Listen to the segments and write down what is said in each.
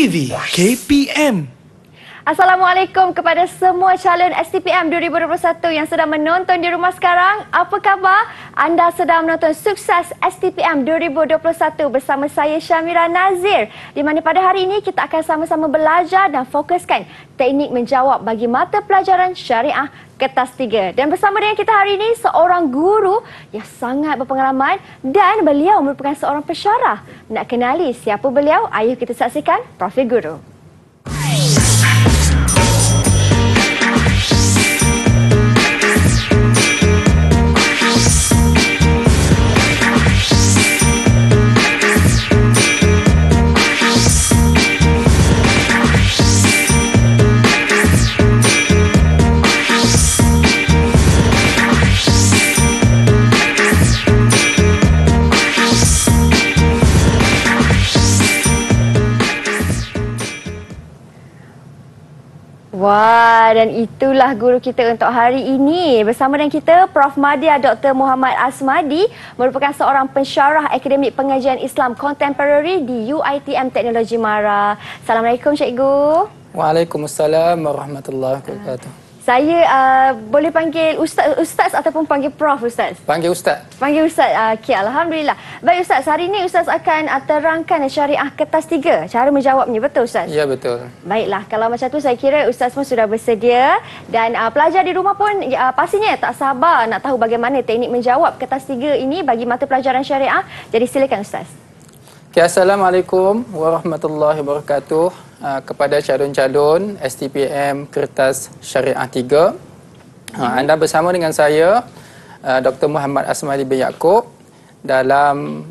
TV KPM. Assalamualaikum kepada semua calon STPM 2021 yang sedang menonton di rumah sekarang. Apa khabar? Anda sedang menonton Sukses STPM 2021 bersama saya Syamira Nazir, di mana pada hari ini kita akan sama-sama belajar dan fokuskan teknik menjawab bagi mata pelajaran Syariah Kertas 3. Dan bersama dengan kita hari ini seorang guru yang sangat berpengalaman dan beliau merupakan seorang pensyarah. Nak kenali siapa beliau? Ayuh kita saksikan Profil Guru. Wah, dan itulah guru kita untuk hari ini. Bersama dengan kita, Prof. Madya Dr. Muhammad Asmadi merupakan seorang pensyarah akademik pengajian Islam kontemporari di UiTM Teknologi Mara. Assalamualaikum, Cikgu. Waalaikumsalam warahmatullahi wabarakatuh. Saya boleh panggil Ustaz ataupun panggil Prof, Ustaz? Panggil Ustaz. Panggil Ustaz. Okey, Alhamdulillah. Baik, Ustaz. Hari ini Ustaz akan terangkan Syariah Kertas 3. Cara menjawabnya. Betul, Ustaz? Ya, betul. Baiklah. Kalau macam tu saya kira Ustaz pun sudah bersedia. Dan pelajar di rumah pun pastinya tak sabar nak tahu bagaimana teknik menjawab Kertas 3 ini bagi mata pelajaran Syariah. Jadi silakan, Ustaz. Okay, Assalamualaikum warahmatullahi wabarakatuh. Kepada calon-calon STPM Kertas Syariah 3. Anda bersama dengan saya, Dr. Muhammad Asmadi bin Yaakob, dalam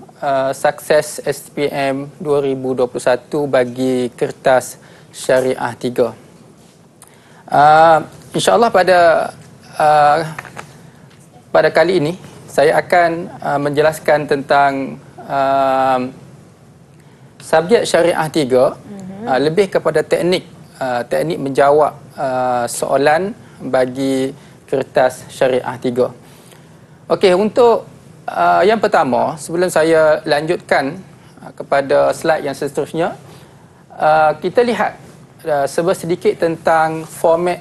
Sukses STPM 2021 bagi Kertas Syariah 3. InsyaAllah pada kali ini saya akan menjelaskan tentang subjek Syariah 3, lebih kepada teknik menjawab soalan bagi Kertas Syariah 3. Okey, untuk yang pertama, sebelum saya lanjutkan kepada slide yang seterusnya, kita lihat sedikit tentang format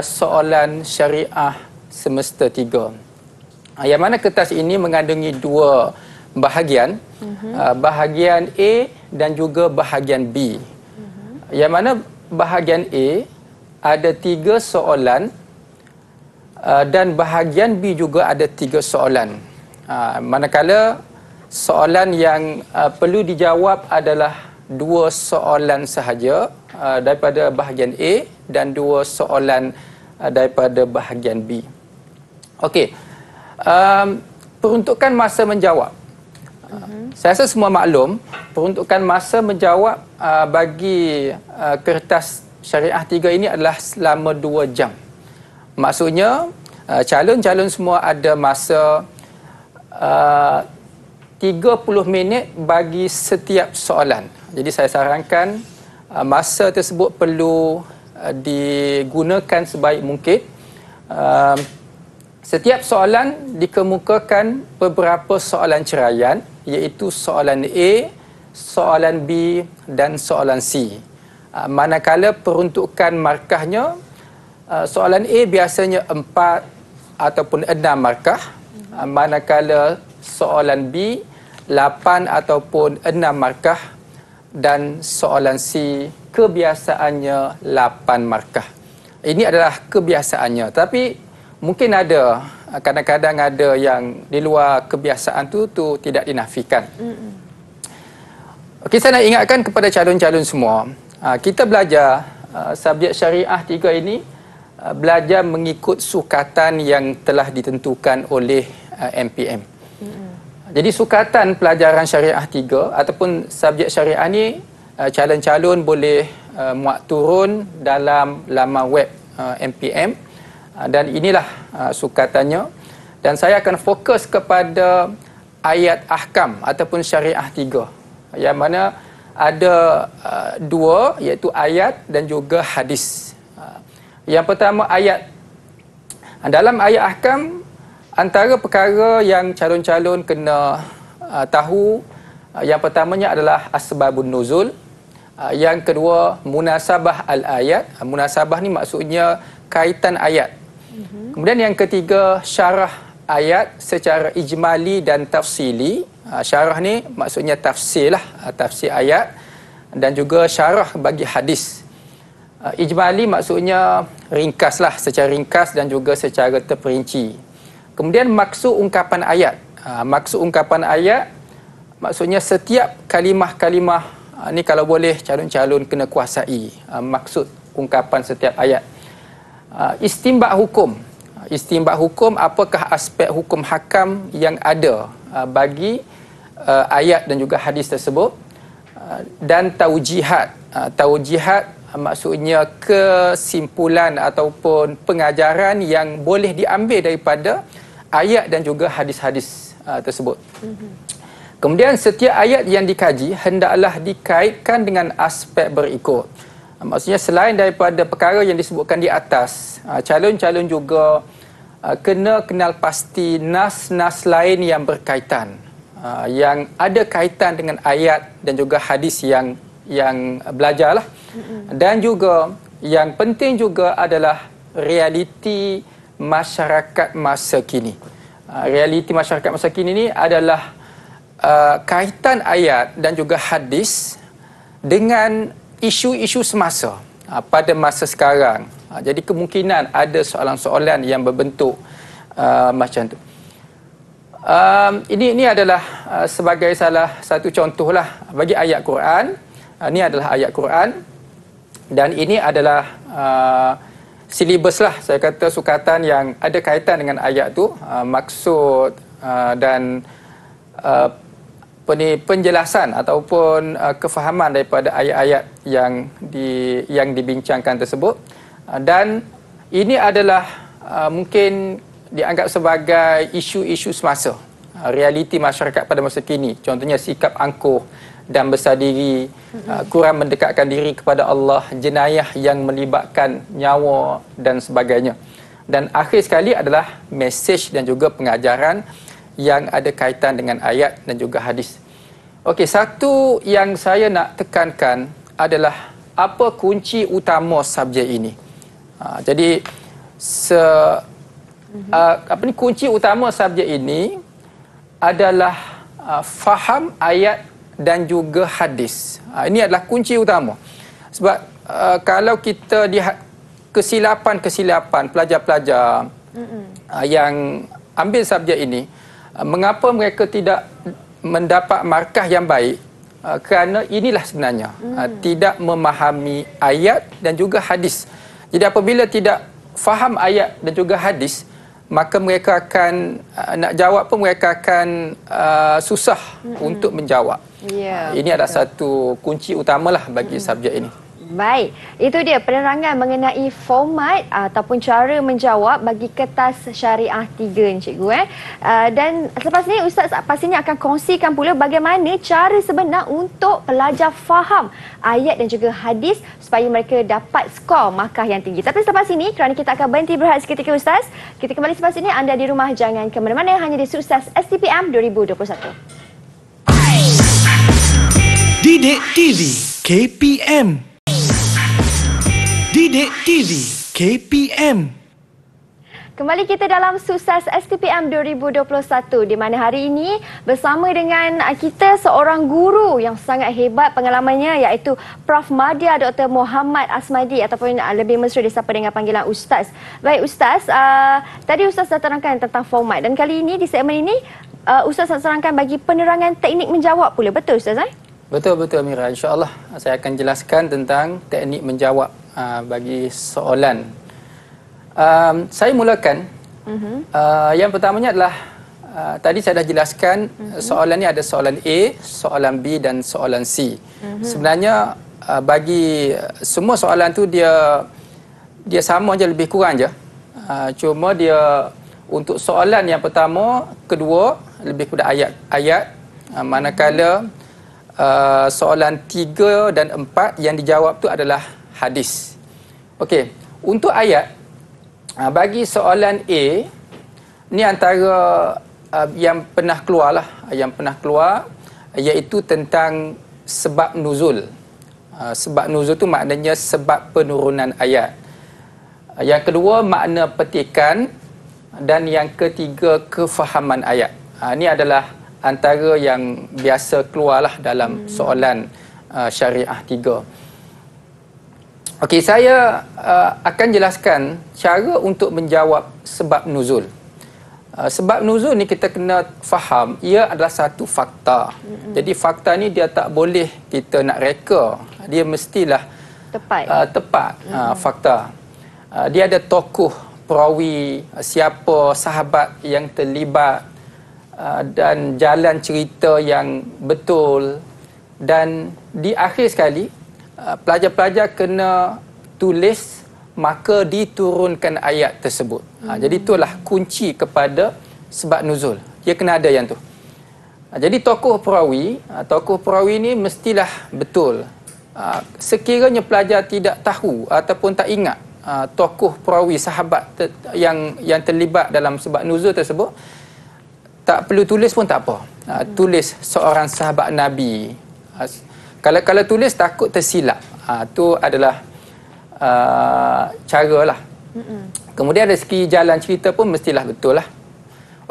soalan Syariah semester 3. Yang mana kertas ini mengandungi dua bahagian, bahagian A dan juga bahagian B. Yang mana bahagian A ada 3 soalan dan bahagian B juga ada 3 soalan. Manakala soalan yang perlu dijawab adalah 2 soalan sahaja daripada bahagian A dan 2 soalan daripada bahagian B. Okey. Peruntukan masa menjawab. Saya rasa semua maklum, peruntukan masa menjawab bagi Kertas Syariah 3 ini adalah selama 2 jam. Maksudnya, calon-calon semua ada masa 30 minit bagi setiap soalan. Jadi saya sarankan masa tersebut perlu digunakan sebaik mungkin. Setiap soalan dikemukakan beberapa soalan ceraian, iaitu soalan A, soalan B dan soalan C. Manakala peruntukan markahnya, soalan A biasanya 4 ataupun 6 markah, manakala soalan B 8 ataupun 6 markah dan soalan C kebiasaannya 8 markah. Ini adalah kebiasaannya, tapi mungkin ada, kadang-kadang ada yang di luar kebiasaan tu tidak dinafikan. Okey, saya nak ingatkan kepada calon-calon semua, kita belajar subjek Syariah 3 ini belajar mengikut sukatan yang telah ditentukan oleh MPM. Jadi sukatan pelajaran Syariah 3 ataupun subjek Syariah ni, calon-calon boleh muat turun dalam laman web MPM. Dan inilah sukatannya, dan saya akan fokus kepada ayat ahkam ataupun Syariah 3, yang mana ada 2, iaitu ayat dan juga hadis. Yang pertama, ayat. Dalam ayat ahkam, antara perkara yang calon-calon kena tahu, yang pertamanya adalah asbabun nuzul. Yang kedua, munasabah al-ayat. Munasabah ni maksudnya kaitan ayat. Kemudian yang ketiga, syarah ayat secara ijmali dan tafsili. Syarah ni maksudnya tafsir lah, tafsir ayat, dan juga syarah bagi hadis. Ijmali maksudnya ringkas lah, secara ringkas dan juga secara terperinci. Kemudian maksud ungkapan ayat. Maksud ungkapan ayat maksudnya setiap kalimah-kalimah ni kalau boleh calon-calon kena kuasai maksud ungkapan setiap ayat. Istinbat hukum. Istinbat hukum, apakah aspek hukum hakam yang ada bagi ayat dan juga hadis tersebut. Dan taujihat. Taujihat maksudnya kesimpulan ataupun pengajaran yang boleh diambil daripada ayat dan juga hadis-hadis tersebut. Kemudian setiap ayat yang dikaji hendaklah dikaitkan dengan aspek berikut. Maksudnya selain daripada perkara yang disebutkan di atas, calon-calon juga kena kenal pasti nas-nas lain yang berkaitan, yang ada kaitan dengan ayat dan juga hadis yang belajarlah. Dan juga yang penting juga adalah realiti masyarakat masa kini. Realiti masyarakat masa kini ni adalah kaitan ayat dan juga hadis dengan isu-isu semasa pada masa sekarang. Jadi kemungkinan ada soalan-soalan yang berbentuk macam tu. Ini adalah sebagai salah satu contohlah bagi ayat Quran. Ini adalah ayat Quran dan ini adalah silibus lah, saya kata sukatan yang ada kaitan dengan ayat tu, maksud dan penjelasan ataupun kefahaman daripada ayat-ayat yang dibincangkan tersebut. Dan ini adalah mungkin dianggap sebagai isu-isu semasa, realiti masyarakat pada masa kini. Contohnya sikap angkuh dan besar diri, kurang mendekatkan diri kepada Allah, jenayah yang melibatkan nyawa dan sebagainya. Dan akhir sekali adalah mesej dan juga pengajaran yang ada kaitan dengan ayat dan juga hadis. Okey, satu yang saya nak tekankan adalah apa kunci utama subjek ini. Jadi kunci utama subjek ini adalah faham ayat dan juga hadis. Ini adalah kunci utama. Sebab kalau kita lihat kesilapan pelajar-pelajar yang ambil subjek ini, mengapa mereka tidak mendapat markah yang baik? Kerana inilah sebenarnya tidak memahami ayat dan juga hadis. Jadi apabila tidak faham ayat dan juga hadis, maka mereka akan nak jawab pun mereka akan susah untuk menjawab. Ini adalah satu kunci utamalah bagi subjek ini. Baik, itu dia penerangan mengenai format ataupun cara menjawab bagi kertas syariah 3 Cikgu. Dan selepas ni Ustaz pastinya akan kongsikan pula bagaimana cara sebenar untuk pelajar faham ayat dan juga hadis supaya mereka dapat skor markah yang tinggi. Tapi selepas ini, kerana kita akan berhenti berehat seketika Ustaz, kita kembali selepas ini. Anda di rumah jangan ke mana-mana, hanya di Sukses STPM 2021. Didik TV KPM. Didik TV KPM. Kembali kita dalam Sukses STPM 2021 di mana hari ini bersama dengan kita seorang guru yang sangat hebat pengalamannya, iaitu Prof Madya Dr. Muhammad Asmadi ataupun lebih mesra disapa dengan panggilan Ustaz. Baik Ustaz, tadi Ustaz dah terangkan tentang format dan kali ini di segmen ini Ustaz nak terangkan bagi penerangan teknik menjawab pula. Betul Ustaz? Betul Amira. InsyaAllah saya akan jelaskan tentang teknik menjawab bagi soalan. Saya mulakan. Yang pertamanya adalah tadi saya dah jelaskan soalan ni ada soalan A, soalan B dan soalan C. Sebenarnya bagi semua soalan tu dia sama je, lebih kurang je. Cuma dia untuk soalan yang pertama, kedua lebih kepada ayat-ayat, manakala soalan 3 dan 4 yang dijawab tu adalah hadis. Okey, untuk ayat bagi soalan A ni antara yang pernah keluar iaitu tentang sebab nuzul. Sebab nuzul tu maknanya sebab penurunan ayat. Yang kedua makna petikan, dan yang ketiga kefahaman ayat. Ini adalah antara yang biasa keluarlah dalam soalan syariah 3. Okey, saya akan jelaskan cara untuk menjawab sebab nuzul. Sebab nuzul ni kita kena faham, ia adalah satu fakta. Jadi fakta ni dia tak boleh kita nak reka. Dia mestilah tepat fakta. Dia ada tokoh, perawi, siapa sahabat yang terlibat, dan jalan cerita yang betul. Dan di akhir sekali, pelajar-pelajar kena tulis, maka diturunkan ayat tersebut. Jadi itulah kunci kepada sebab nuzul. Dia kena ada yang tu. Jadi tokoh perawi ni mestilah betul. Sekiranya pelajar tidak tahu ataupun tak ingat tokoh perawi sahabat yang terlibat dalam sebab nuzul tersebut, tak perlu tulis pun tak apa. Tulis seorang sahabat Nabi. Kalau tulis takut tersilap. Itu adalah cara lah. Kemudian dari segi jalan cerita pun mestilah betul lah.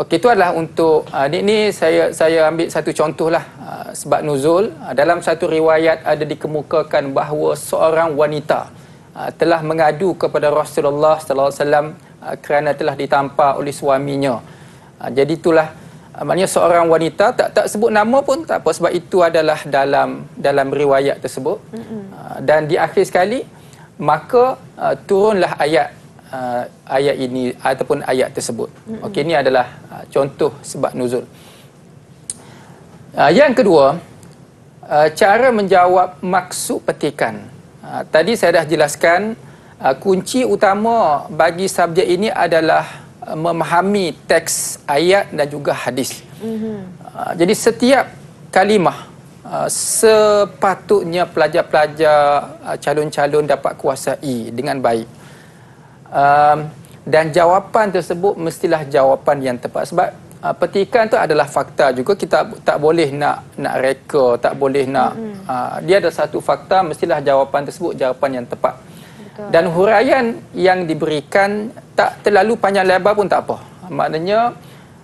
Okey, itu adalah untuk ni saya ambil satu contoh lah sebab nuzul. Dalam satu riwayat ada dikemukakan bahawa seorang wanita telah mengadu kepada Rasulullah sallallahu alaihi wasallam kerana telah ditampar oleh suaminya. Jadi itulah maknanya seorang wanita, tak sebut nama pun tak apa, sebab itu adalah dalam riwayat tersebut. Dan di akhir sekali maka turunlah ayat ini ataupun ayat tersebut. Okey, ini adalah contoh sebab nuzul. Yang kedua, cara menjawab maksud petikan. Tadi saya dah jelaskan, kunci utama bagi subjek ini adalah memahami teks ayat dan juga hadis. Jadi setiap kalimah sepatutnya pelajar-pelajar calon-calon dapat kuasai dengan baik. Dan jawapan tersebut mestilah jawapan yang tepat. Sebab petikan tu adalah fakta juga. Kita tak boleh nak reka, tak boleh nak dia ada satu fakta, mestilah jawapan tersebut jawapan yang tepat. Betul. Dan huraian yang diberikan tak terlalu panjang lebar pun tak apa. Maknanya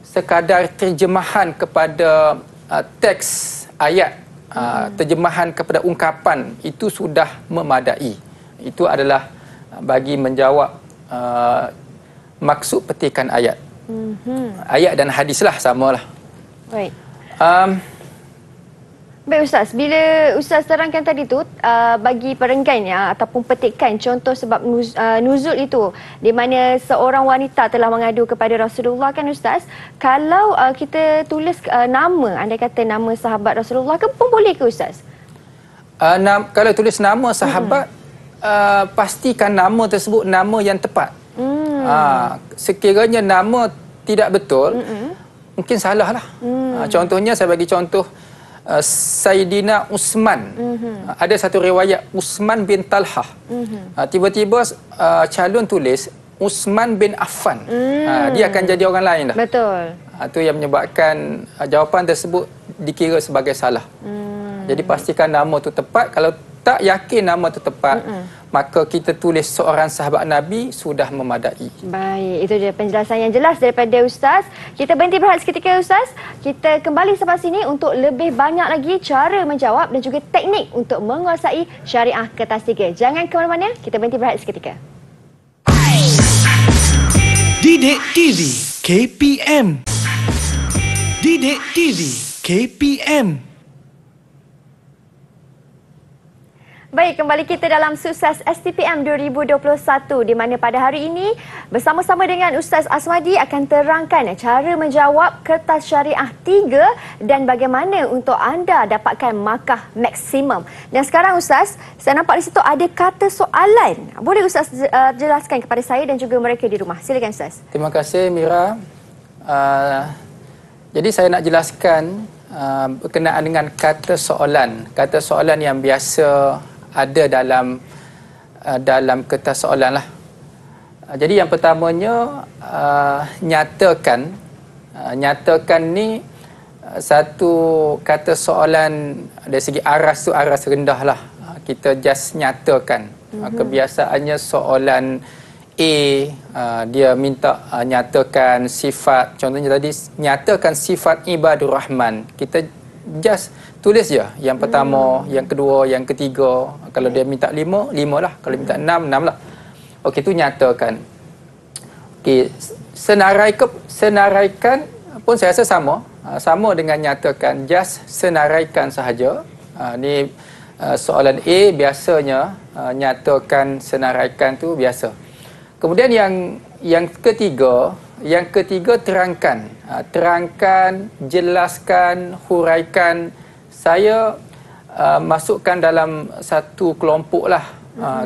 sekadar terjemahan kepada teks ayat, terjemahan kepada ungkapan itu sudah memadai. Itu adalah bagi menjawab maksud petikan ayat. Ayat dan hadis lah, samalah. Baik. Baik Ustaz, bila Ustaz terangkan tadi tu bagi perenggan ataupun petikan contoh sebab nuzul itu di mana seorang wanita telah mengadu kepada Rasulullah kan Ustaz, kalau kita tulis nama, andai kata nama sahabat Rasulullah ke pun boleh ke Ustaz? Kalau tulis nama sahabat, pastikan nama tersebut nama yang tepat. Sekiranya nama tidak betul, mungkin salah lah. Contohnya, saya bagi contoh Sayyidina Uthman. Ada satu riwayat Uthman bin Talhah. Tiba-tiba calon tulis Uthman bin Affan. Dia akan jadi orang lain dah. Betul. Itu yang menyebabkan jawapan tersebut dikira sebagai salah. Jadi pastikan nama tu tepat. Kalau tak yakin nama itu tepat, maka kita tulis seorang sahabat Nabi sudah memadai. Baik, itu dia penjelasan yang jelas daripada Ustaz. Kita berhenti berehat seketika Ustaz. Kita kembali selepas ini untuk lebih banyak lagi cara menjawab dan juga teknik untuk menguasai syariah kertas 3. Jangan ke mana-mana, kita berhenti berehat seketika. Didik TV KPM. Didik TV KPM. Baik, kembali kita dalam Sukses STPM 2021 di mana pada hari ini bersama-sama dengan Ustaz Asmadi akan terangkan cara menjawab kertas syariah 3 dan bagaimana untuk anda dapatkan markah maksimum. Dan sekarang Ustaz, saya nampak di situ ada kata soalan. Boleh Ustaz jelaskan kepada saya dan juga mereka di rumah? Silakan Ustaz. Terima kasih Mira. Jadi saya nak jelaskan berkenaan dengan kata soalan. Kata soalan yang biasa ada dalam kertas soalan lah. Jadi yang pertamanya nyatakan. Nyatakan ni satu kata soalan dari segi aras tu aras rendah lah. kita just nyatakan. Kebiasaannya soalan A, dia minta nyatakan sifat, contohnya tadi nyatakan sifat ibadur rahman. Kita just tulis je yang pertama, yang kedua, yang ketiga. Kalau dia minta 5, 5 lah. Kalau minta 6, 6 lah. Okey, tu nyatakan. Okey, senaraikan pun saya rasa sama. Sama dengan nyatakan, just senaraikan sahaja. Ni soalan A biasanya nyatakan senaraikan tu biasa. Kemudian yang ketiga terangkan. Terangkan, jelaskan, huraikan. Saya masukkan dalam satu kelompok lah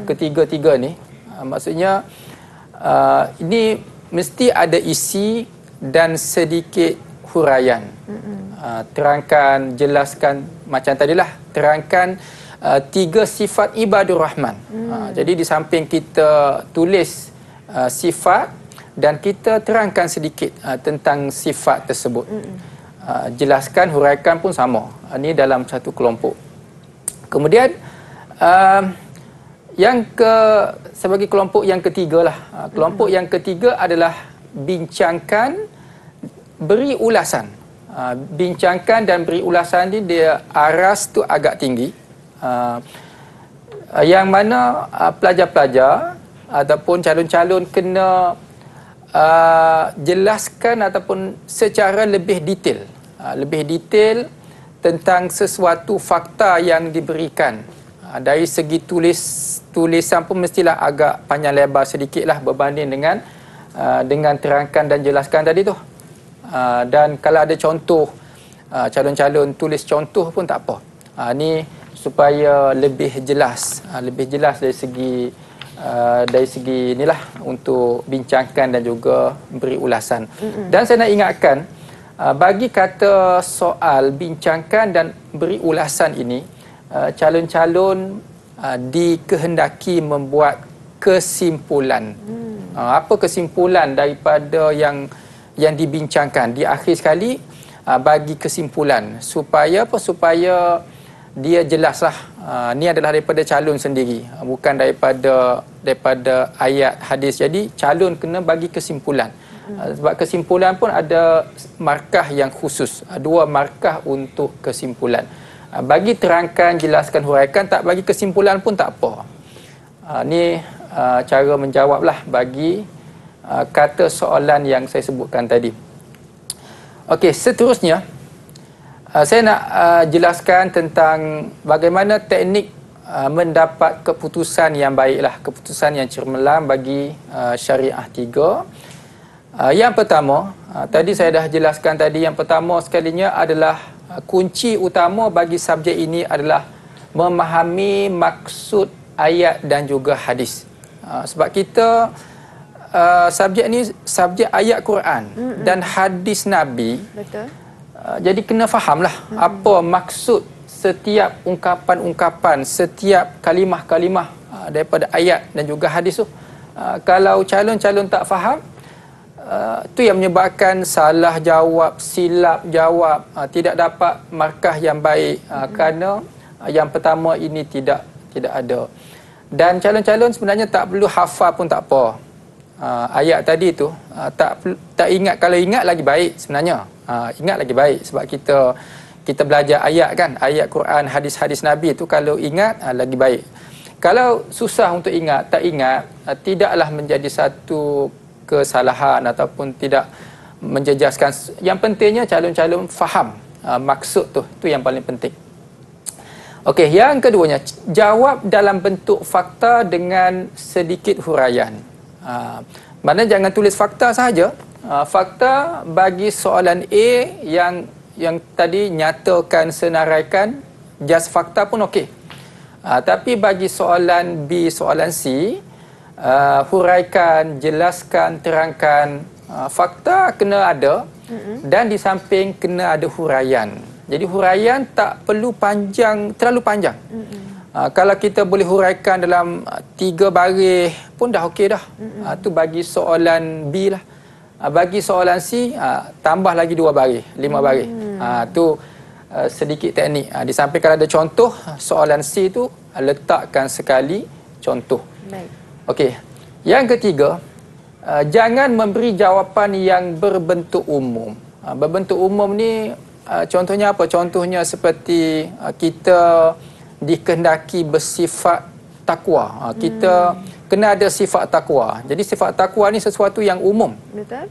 ketiga-tiga ni. Maksudnya ini mesti ada isi dan sedikit huraian. Terangkan, jelaskan macam tadilah. Terangkan 3 sifat ibadur rahman. Jadi di samping kita tulis sifat dan kita terangkan sedikit tentang sifat tersebut. Jelaskan, huraikan pun sama. Ini dalam satu kelompok. Kemudian sebagai kelompok yang ketiga lah. Kelompok yang ketiga adalah bincangkan, beri ulasan. Bincangkan dan beri ulasan ni dia aras tu agak tinggi. Yang mana pelajar-pelajar ataupun calon-calon kena jelaskan ataupun secara lebih detail tentang sesuatu fakta yang diberikan. Dari segi tulisan pun mestilah agak panjang lebar sedikit lah berbanding dengan terangkan dan jelaskan tadi tu. Dan kalau ada contoh, calon-calon tulis contoh pun tak apa. Ni supaya lebih jelas dari segi inilah untuk bincangkan dan juga beri ulasan. Dan saya nak ingatkan, bagi kata soal bincangkan dan beri ulasan ini, calon-calon dikehendaki membuat kesimpulan. Apa kesimpulan daripada yang dibincangkan? Di akhir sekali bagi kesimpulan supaya apa? Supaya dia jelaslah. Ni adalah daripada calon sendiri, bukan daripada ayat hadis. Jadi calon kena bagi kesimpulan. Sebab kesimpulan pun ada markah yang khusus. 2 markah untuk kesimpulan. Bagi terangkan, jelaskan, huraikan, tak bagi kesimpulan pun tak apa. Ni cara menjawablah bagi kata soalan yang saya sebutkan tadi. Okey, seterusnya saya nak jelaskan tentang bagaimana teknik mendapat keputusan yang baiklah, keputusan yang cemerlang bagi syariah 3. Yang pertama, tadi saya dah jelaskan tadi, yang pertama sekalinya adalah kunci utama bagi subjek ini adalah memahami maksud ayat dan juga hadis. Sebab kita subjek ni subjek ayat Quran dan hadis Nabi. Betul. Jadi kena fahamlah apa maksud setiap ungkapan-ungkapan, setiap kalimah-kalimah daripada ayat dan juga hadis tu. Kalau calon-calon tak faham, tu yang menyebabkan salah jawab, silap jawab, tidak dapat markah yang baik kerana yang pertama ini tidak ada. Dan calon-calon sebenarnya tak perlu hafal pun tak apa. Ayat tadi tu tak ingat, kalau ingat lagi baik sebenarnya. Ingat lagi baik sebab kita belajar ayat kan, ayat Quran, hadis-hadis Nabi tu kalau ingat lagi baik. Kalau susah untuk ingat, tak ingat, tidaklah menjadi satu kesalahan ataupun tidak menjejaskan. Yang pentingnya calon-calon faham maksud tu yang paling penting. Okey, yang keduanya, jawab dalam bentuk fakta dengan sedikit huraian. Mana jangan tulis fakta sahaja. Fakta bagi soalan A yang tadi nyatakan, senaraikan, just fakta pun okey. Tapi bagi soalan B, soalan C, huraikan, jelaskan, terangkan, fakta kena ada dan di samping kena ada huraian. Jadi huraian tak perlu terlalu panjang. Kalau kita boleh huraikan dalam 3 baris pun dah okey dah. Tu bagi soalan B lah. Bagi soalan C, tambah lagi 2 baris, 5 baris. Tu sedikit teknik. Di samping kalau ada contoh, soalan C tu letakkan sekali contoh. Baik. Okey. Yang ketiga, jangan memberi jawapan yang berbentuk umum. Berbentuk umum ni contohnya apa? Contohnya seperti kita dikehendaki bersifat takwa. Kita kena ada sifat takwa. Jadi sifat takwa ni sesuatu yang umum. Betul.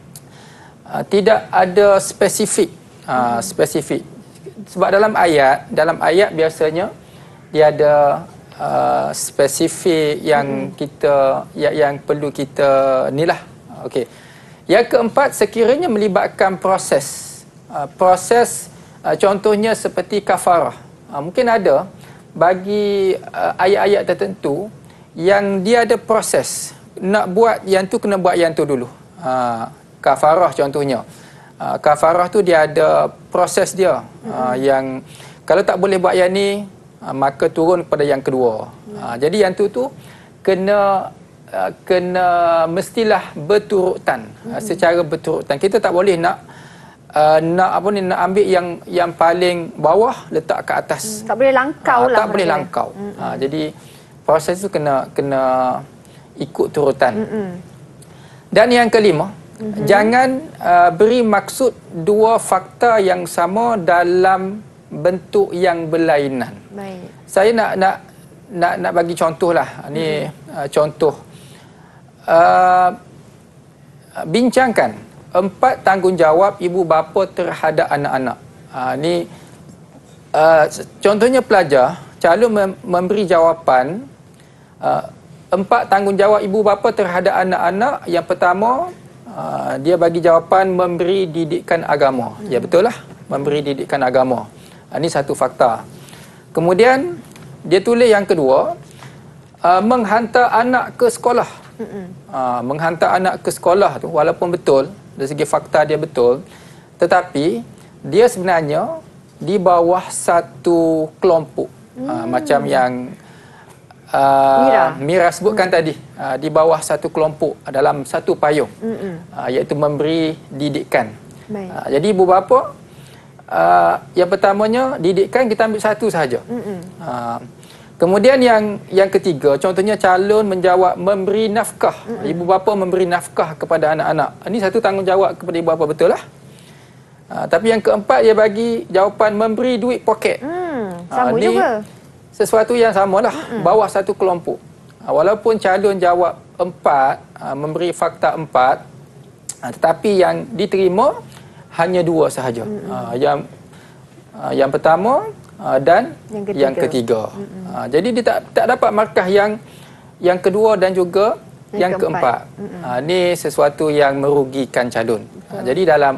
Tidak ada spesifik. Spesifik. Sebab dalam ayat biasanya dia ada spesifik yang kita yang perlu kita nilah. Okey. Yang keempat, sekiranya melibatkan proses. Contohnya seperti kafarah. Mungkin ada bagi ayat-ayat tertentu yang dia ada proses. Nak buat yang tu kena buat yang tu dulu. Kafarah contohnya. Kafarah tu dia ada proses dia. Yang kalau tak boleh buat yang ni, maka turun kepada yang kedua. Jadi yang tu kena mestilah berturutan, secara berturutan. Kita tak boleh nak ambil yang paling bawah letak ke atas. Tak boleh langkau lah. Tak boleh langkau. Jadi proses tu kena ikut turutan. Dan yang kelima, jangan beri maksud dua fakta yang sama dalam bentuk yang berlainan. Baik. Saya nak bagi contohlah. Ni contoh. Bincangkan 4 tanggungjawab ibu bapa terhadap anak-anak. Ni contohnya pelajar calon memberi jawapan 4 tanggungjawab ibu bapa terhadap anak-anak. Yang pertama, dia bagi jawapan memberi didikan agama. Ya, betul lah, memberi didikan agama. Ini satu fakta. Kemudian dia tulis yang kedua, menghantar anak ke sekolah. Menghantar anak ke sekolah tu walaupun betul dari segi fakta dia betul, tetapi dia sebenarnya di bawah satu kelompok. Macam yang Mira sebutkan tadi, di bawah satu kelompok dalam satu payung, iaitu memberi didikan. Jadi ibu bapa, yang pertamanya didikan, kita ambil satu sahaja. Kemudian yang ketiga, contohnya calon menjawab memberi nafkah. Ibu bapa memberi nafkah kepada anak-anak. Ini satu tanggungjawab kepada ibu bapa, betul lah. Tapi yang keempat, dia bagi jawapan memberi duit poket. Sama juga. Sesuatu yang samalah, bawah satu kelompok. Walaupun calon jawab 4, memberi fakta 4, tetapi yang diterima hanya 2 sahaja. Yang pertama dan yang ketiga. Jadi dia tak dapat markah yang kedua dan juga yang keempat. Ini sesuatu yang merugikan calon. Jadi dalam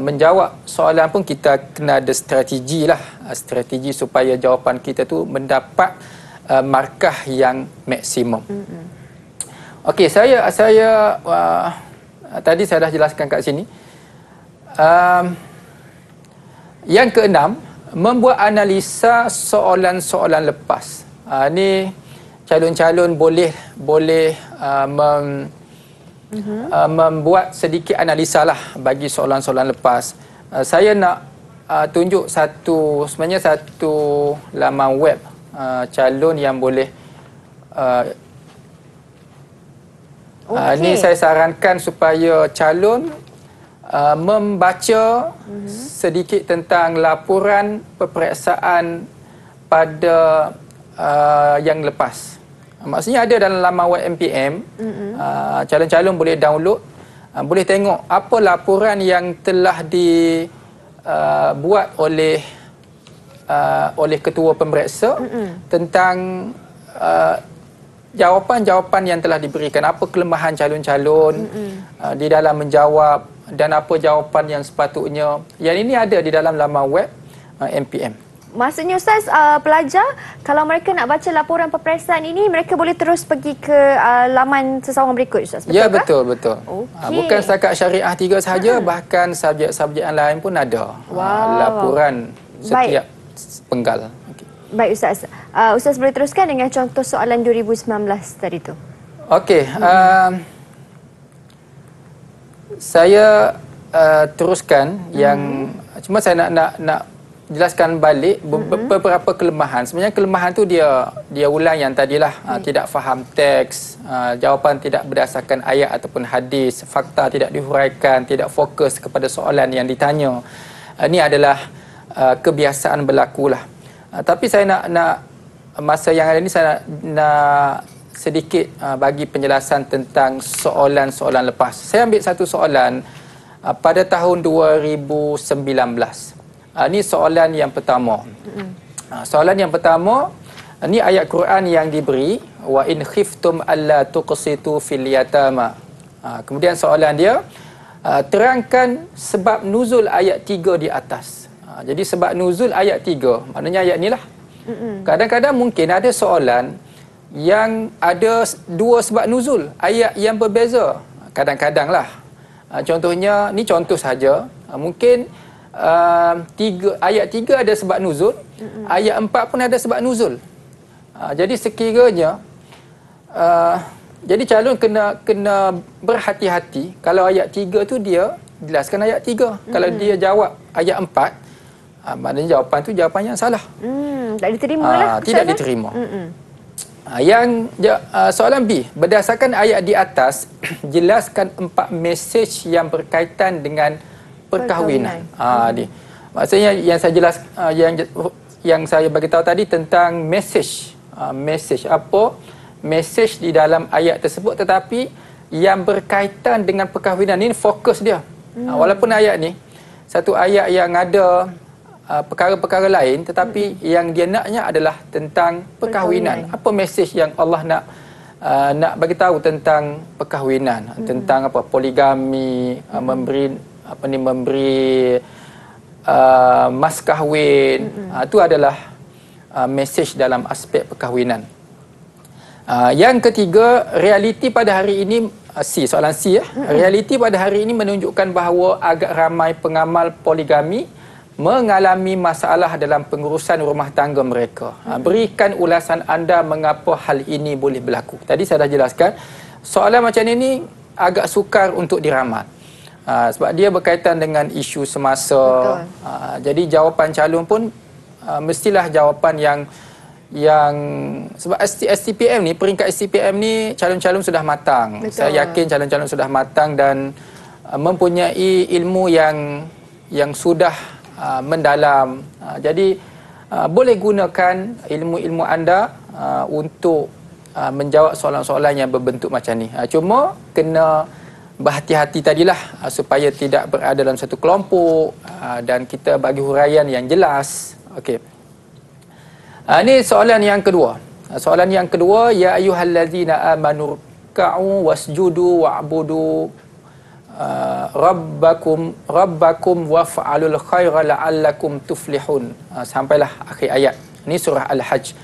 menjawab soalan pun kita kena ada strategi lah. Strategi supaya jawapan kita tu mendapat markah yang maksimum. Okey, saya tadi saya dah jelaskan kat sini. Yang keenam, membuat analisa soalan-soalan lepas. Ini calon-calon boleh membuat sedikit analisa lah bagi soalan-soalan lepas. Saya nak tunjuk sebenarnya satu laman web calon yang boleh ini saya sarankan supaya calon membaca sedikit tentang laporan peperiksaan pada yang lepas. Maksudnya ada dalam laman web MPM. Calon-calon boleh download, boleh tengok apa laporan yang telah dibuat oleh ketua pemeriksa tentang jawapan-jawapan yang telah diberikan, apa kelemahan calon-calon di dalam menjawab dan apa jawapan yang sepatutnya. Yang ini ada di dalam laman web MPM. Maksudnya Ustaz, pelajar kalau mereka nak baca laporan peperiksaan ini, mereka boleh terus pergi ke laman sesawang berikut, Ustaz, betul ya, ke? Betul. Okay. Bukan setakat Syariah 3 sahaja, bahkan subjek-subjek yang lain pun ada. Laporan setiap penggal. Okay. Baik Ustaz. Ustaz boleh teruskan dengan contoh soalan 2019 tadi tu. Okey. Saya teruskan yang cuma saya nak jelaskan balik beberapa kelemahan. Sebenarnya kelemahan tu dia ulang yang tadilah, tidak faham teks, jawapan tidak berdasarkan ayat ataupun hadis, fakta tidak dihuraikan, tidak fokus kepada soalan yang ditanya. Ini adalah kebiasaan berlakulah. Tapi saya nak masa yang ada ni saya nak sedikit bagi penjelasan tentang soalan-soalan lepas. Saya ambil satu soalan pada tahun 2019. Ini soalan yang pertama. Soalan yang pertama, ini ayat Quran yang diberi, wa in khiftum alla tuqsitu fil yatama. Kemudian soalan dia, terangkan sebab nuzul ayat 3 di atas. Jadi sebab nuzul ayat 3, maknanya ayat inilah. Kadang-kadang mungkin ada soalan yang ada dua sebab nuzul, ayat yang berbeza. Kadang-kadang lah. Contohnya, ni contoh saja. Mungkin ayat 3 ada sebab nuzul, ayat 4 pun ada sebab nuzul. Jadi sekiranya jadi calon kena berhati-hati. Kalau ayat 3 tu dia jelaskan ayat 3. Kalau dia jawab ayat 4, maknanya jawapan tu jawapan yang salah. Tak diterima lah. Tidak diterima. Soalan B, berdasarkan ayat di atas, jelaskan 4 mesej yang berkaitan dengan perkahwinan. Maksudnya yang saya yang saya bagi tahu tadi tentang mesej. Mesej apa? Mesej di dalam ayat tersebut, tetapi yang berkaitan dengan perkahwinan ini fokus dia. Walaupun ayat ni satu ayat yang ada perkara-perkara lain, tetapi yang dia naknya adalah tentang perkahwinan. Apa mesej yang Allah nak bagi tahu tentang perkahwinan, tentang apa? Poligami, memberi mas kahwin. Itu adalah mesej dalam aspek perkahwinan. Yang ketiga, realiti pada hari ini, soalan C ya. Realiti pada hari ini menunjukkan bahawa agak ramai pengamal poligami mengalami masalah dalam pengurusan rumah tangga mereka. Berikan ulasan anda mengapa hal ini boleh berlaku. Tadi saya dah jelaskan, soalan macam ini agak sukar untuk diramal. Sebab dia berkaitan dengan isu semasa. Jadi jawapan calon pun mestilah jawapan yang sebab STPM ni, peringkat STPM ni calon-calon sudah matang. Betul. Saya yakin calon-calon sudah matang dan mempunyai ilmu yang sudah mendalam. Jadi boleh gunakan ilmu-ilmu anda untuk menjawab soalan-soalan yang berbentuk macam ni. Cuma kena berhati-hati tadilah supaya tidak berada dalam satu kelompok dan kita bagi huraian yang jelas. Okey. Ini soalan yang kedua. Soalan yang kedua, ya ayyuhallazina amanu ruk'u wasjudu wa'budu rabbakum waf'alul khaira la'allakum tuflihun. Sampailah akhir ayat. Ini surah Al-Hajj.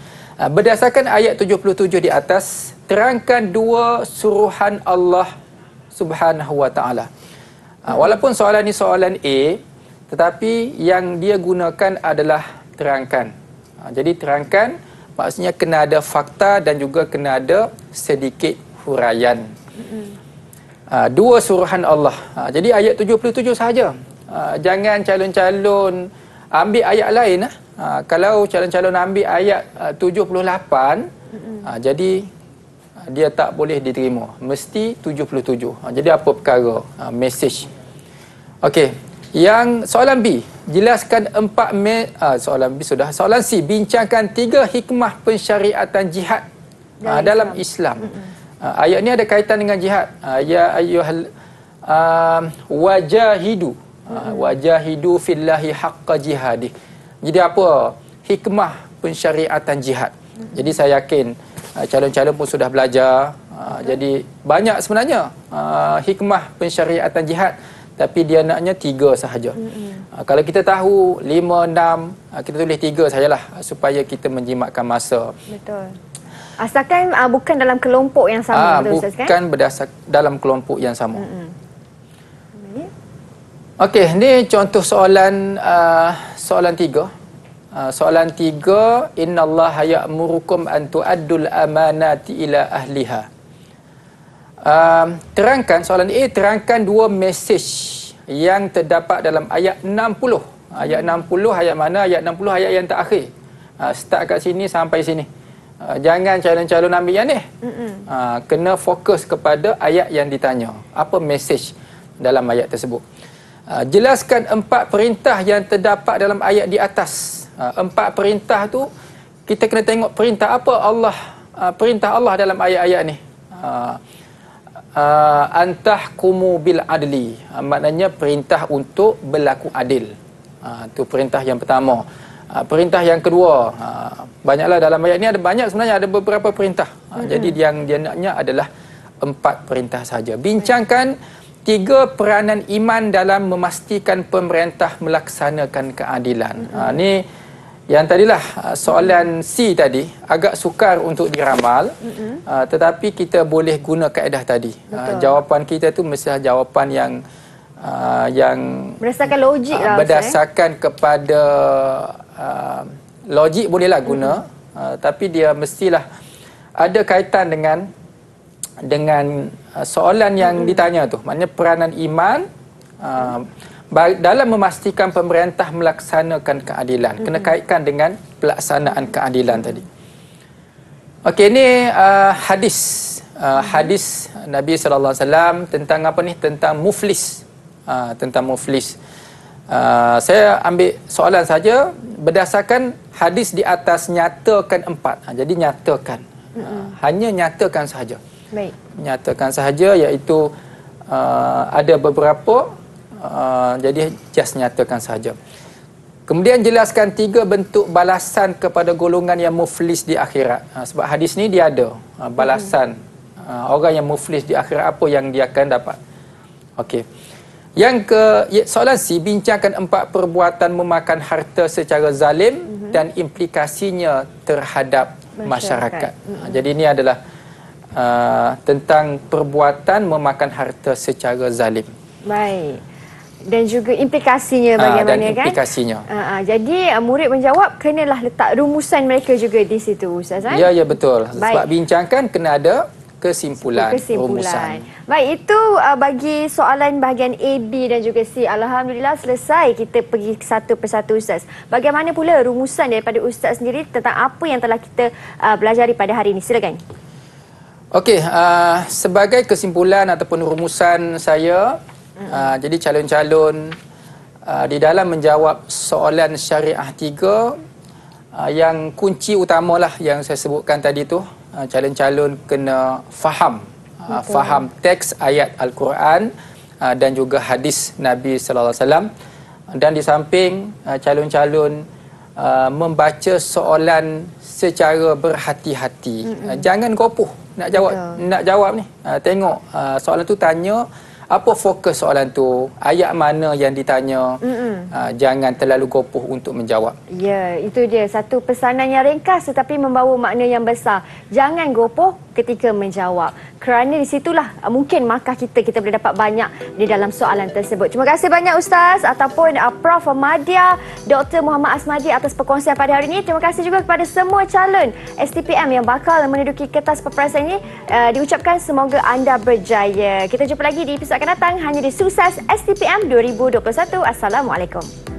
Berdasarkan ayat 77 di atas, terangkan dua suruhan Allah Subhanahu wa ta'ala. Walaupun soalan ini soalan A, tetapi yang dia gunakan adalah terangkan. Jadi terangkan maksudnya kena ada fakta dan juga kena ada sedikit huraian. Dua suruhan Allah. Jadi ayat 77 sahaja. Jangan calon-calon ambil ayat lain. Kalau calon-calon ambil ayat 78, jadi dia tak boleh diterima. Mesti 77. Jadi apa perkara? Mesej. Okey. Yang soalan B, jelaskan soalan B sudah. Soalan C, bincangkan 3 hikmah pensyariatan jihad dalam Islam. Ayat ni ada kaitan dengan jihad. Ya ayyuhal wajahidu. Wajahidu fillahi haqqa jihadih. Jadi apa hikmah pensyariatan jihad? Jadi saya yakin calon-calon pun sudah belajar. Jadi banyak sebenarnya hikmah pensyariatan jihad, tapi dia naknya 3 sahaja. Kalau kita tahu 5, 6, kita tulis 3 sajalah supaya kita menjimatkan masa. Betul. Asalkan bukan dalam kelompok yang sama. Bukan berdasar dalam kelompok yang sama. Okey, ni contoh soalan soalan 3. Soalan 3, innallaha ya'murukum an tu'addul amanati ila ahliha. Terangkan, soalan A, terangkan 2 mesej yang terdapat dalam ayat 60 Ayat 60 ayat mana? Ayat 60 ayat yang terakhir. Start kat sini sampai sini. Jangan calon-calon ambil yang ni. Kena fokus kepada ayat yang ditanya. Apa mesej dalam ayat tersebut? Jelaskan 4 perintah yang terdapat dalam ayat di atas. 4 perintah tu kita kena tengok perintah apa Allah, perintah Allah dalam ayat-ayat ni. Antahkumu bil adli, maknanya perintah untuk berlaku adil. Itu perintah yang pertama. Perintah yang kedua, banyaklah dalam ayat ni ada banyak, sebenarnya ada beberapa perintah. Jadi yang dia naknya adalah 4 perintah saja. Bincangkan 3 peranan iman dalam memastikan pemerintah melaksanakan keadilan. Ni yang tadilah soalan C tadi agak sukar untuk diramal, tetapi kita boleh guna kaedah tadi. Jawapan kita tu mesti jawapan yang berdasarkan logik lah, berdasarkan kepada logik bolehlah guna, tapi dia mestilah ada kaitan dengan soalan yang ditanya tu. Maknanya peranan iman dalam memastikan pemerintah melaksanakan keadilan. Kena kaitkan dengan pelaksanaan keadilan tadi. Okey, ini hadis. Hadis Nabi SAW tentang apa ni? Tentang muflis. Tentang muflis. Saya ambil soalan saja berdasarkan hadis di atas, nyatakan 4. Jadi nyatakan. Hanya nyatakan sahaja. Baik. Nyatakan sahaja, iaitu ada beberapa, jadi just nyatakan sahaja. Kemudian jelaskan 3 bentuk balasan kepada golongan yang muflis di akhirat. Sebab hadis ni dia ada balasan orang yang muflis di akhirat, apa yang dia akan dapat. Okey. Soalan C, bincangkan 4 perbuatan memakan harta secara zalim dan implikasinya terhadap masyarakat. Jadi ini adalah tentang perbuatan memakan harta secara zalim. Baik. Dan juga implikasinya bagaimana, dan implikasinya. Jadi murid menjawab kenalah letak rumusan mereka juga di situ, Ustaz. Ya, betul. Baik. Sebab bincangkan kena ada kesimpulan. Rumusan. Baik, itu bagi soalan bahagian A, B dan juga C. Alhamdulillah selesai. Kita pergi satu persatu, Ustaz. Bagaimana pula rumusan daripada Ustaz sendiri tentang apa yang telah kita belajari pada hari ini? Silakan. Okey, sebagai kesimpulan ataupun rumusan saya, jadi calon-calon di dalam menjawab soalan syariah 3, yang kunci utamalah yang saya sebutkan tadi tu, calon-calon kena faham. Faham teks ayat Al-Quran dan juga hadis Nabi sallallahu alaihi wasallam. Dan di samping calon-calon membaca soalan secara berhati-hati. Jangan gopoh nak jawab ni. Tengok soalan tu tanya apa fokus soalan tu, ayat mana yang ditanya. Jangan terlalu gopoh untuk menjawab. Ya, itu dia satu pesanan yang ringkas tetapi membawa makna yang besar. Jangan gopoh ketika menjawab. Kerana di situlah mungkin markah kita boleh dapat banyak di dalam soalan tersebut. Terima kasih banyak Ustaz ataupun Prof. Madya, Dr. Muhammad Asmadi atas perkongsian pada hari ini. Terima kasih juga kepada semua calon STPM yang bakal menduduki kertas peperiksaan ini. Diucapkan semoga anda berjaya. Kita jumpa lagi di episod akan datang hanya di Sukses STPM 2021. Assalamualaikum.